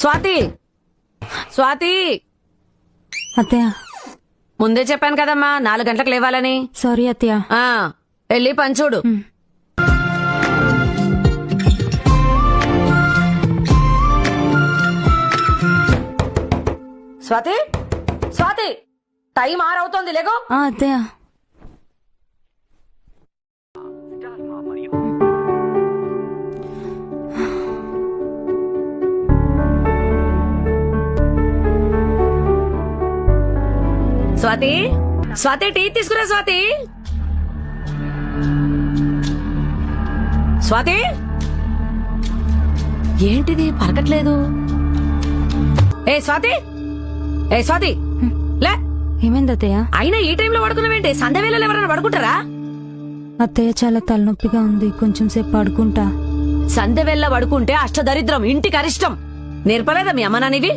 స్వాతి స్వాతి అత్తయ్య ముందే చెప్పాను కదమ్మా 4 గంటలకు లేవాలని. సారీ అత్తయ్య. వెళ్ళి పంచూడు. స్వాతి స్వాతి టైం 6 అవుతోంది, లేగో. అత్తయ్య స్వాతి స్వాతి టీ తీసుకురా. స్వాతి స్వాతి ఏంటిది పరకట్లేదు? ఏ స్వాతి లే. ఏమైంది అత్తయ్య? అయినా ఈ టైంలో పడుకున్నావేంటి? సంధ్య వేళలో ఎవరైనా పడుకుంటారా? అత్తయ్య చాలా తలనొప్పిగా ఉంది, కొంచెం సేపు పడుకుంటా. సంధ్య వేళ పడుకుంటే అష్టదరిద్రం, ఇంటికి అరిష్టం. నేర్పలేదా మీ అమ్మ నానివి?